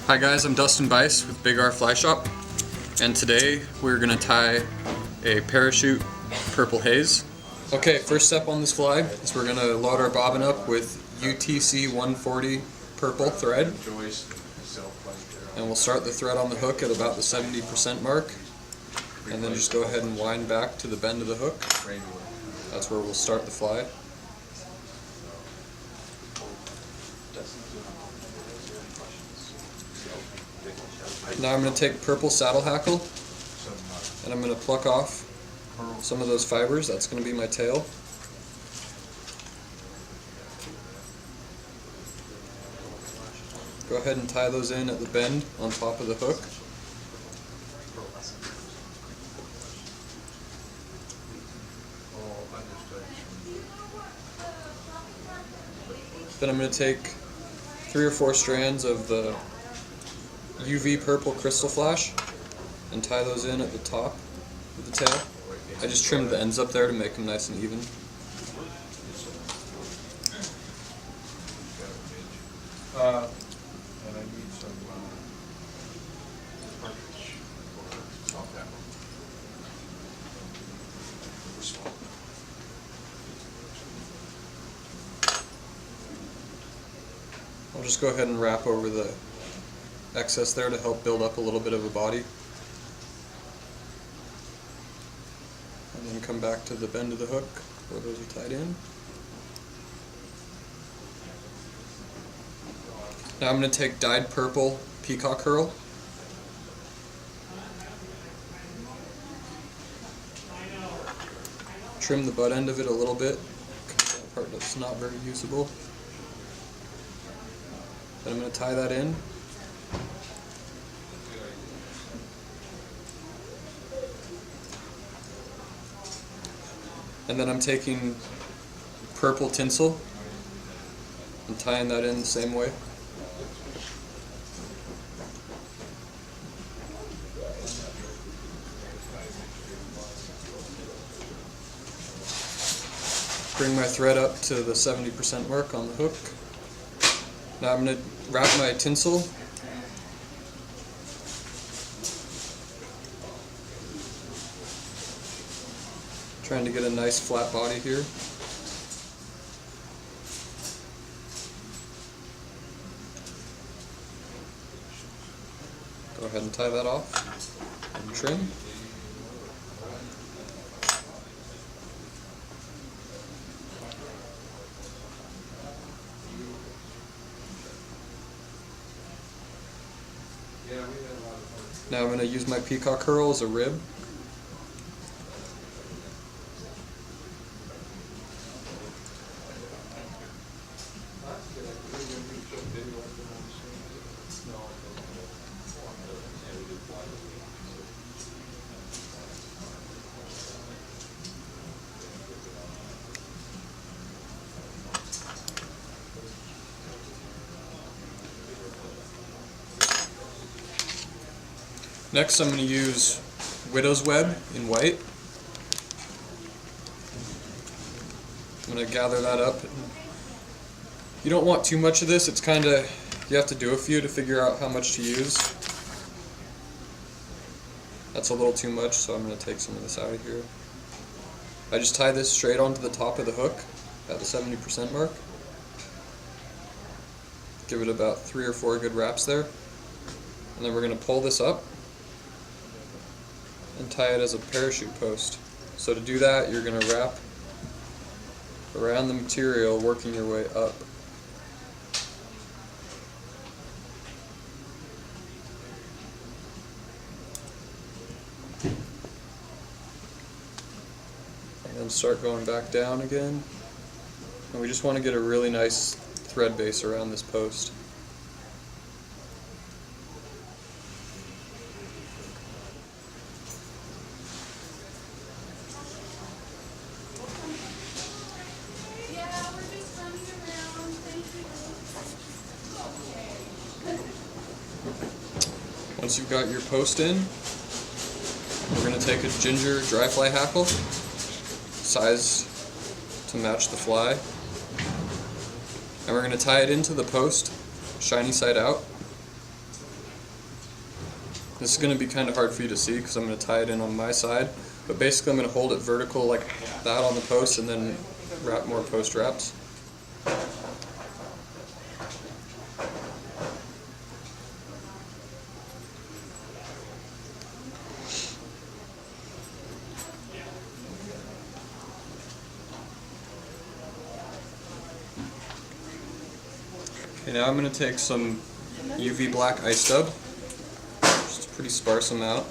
Hi guys, I'm Dustin Bice with Big R Fly Shop, and today we're going to tie a parachute purple haze. Okay, first step on this fly is we're going to load our bobbin up with UTC 140 purple thread, and we'll start the thread on the hook at about the 70% mark, and then just go ahead and wind back to the bend of the hook. That's where we'll start the fly. Now I'm going to take purple saddle hackle and I'm going to pluck off some of those fibers. That's going to be my tail. Go ahead and tie those in at the bend on top of the hook. Then I'm going to take 3 or 4 strands of the UV purple crystal flash and tie those in at the top of the tail. I just trimmed the ends up there to make them nice and even. And I need some cartridge for soft Hackle. I'll just go ahead and wrap over the excess there to help build up a little bit of a body. And then come back to the bend of the hook where those are tied in. Now I'm going to take dyed purple peacock hurl. Trim the butt end of it a little bit because that part that's not very usable. Then I'm going to tie that in. And then I'm taking purple tinsel and tying that in the same way. Bring my thread up to the 70% mark on the hook. Now I'm going to wrap my tinsel trying to get a nice flat body here. Go ahead and tie that off and trim. Now I'm going to use my peacock hurl as a rib. Next I'm going to use widow's web in white. I'm going to gather that up. You don't want too much of this, it's kind of, you have to do a few to figure out how much to use. That's a little too much, so I'm going to take some of this out of here. I just tie this straight onto the top of the hook at the 70% mark. Give it about 3 or 4 good wraps there. And then we're going to pull this up and tie it as a parachute post. So to do that, you're going to wrap around the material, working your way up. And then start going back down again. And we just want to get a really nice thread base around this post. Once you've got your post in, we're going to take a ginger dry fly hackle, size to match the fly, and we're going to tie it into the post, shiny side out. This is going to be kind of hard for you to see because I'm going to tie it in on my side, but basically I'm going to hold it vertical like that on the post and then wrap more post wraps. Okay, now I'm going to take some UV black ice dub, just a pretty sparse amount.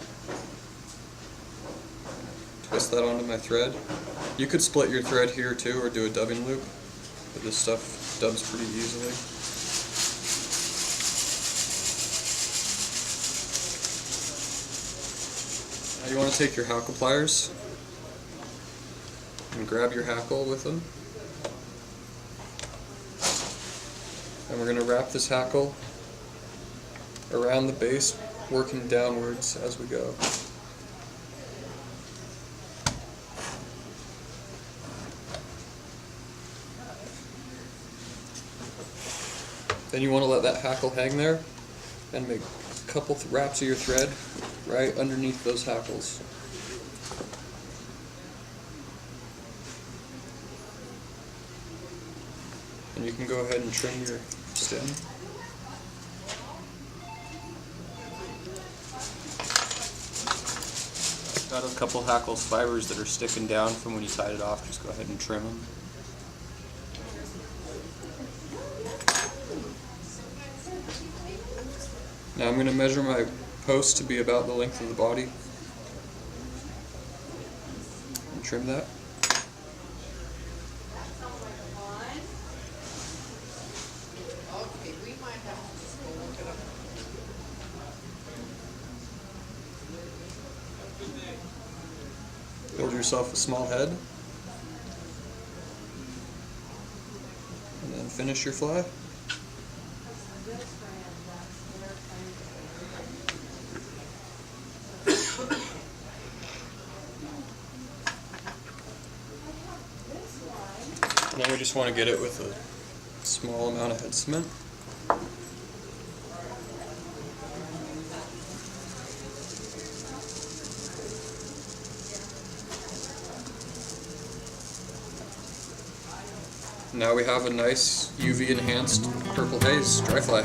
Twist that onto my thread. You could split your thread here too or do a dubbing loop, but this stuff dubs pretty easily. Now you want to take your hackle pliers and grab your hackle with them. And we're going to wrap this hackle around the base, working downwards as we go. Then you want to let that hackle hang there and make a couple wraps of your thread right underneath those hackles. And you can go ahead and trim your stem. Got a couple hackles fibers that are sticking down from when you tied it off, just go ahead and trim them. Now I'm going to measure my post to be about the length of the body and trim that. Build yourself a small head and then finish your fly. And then we just want to get it with a small amount of head cement. Now we have a nice UV enhanced purple haze dry fly.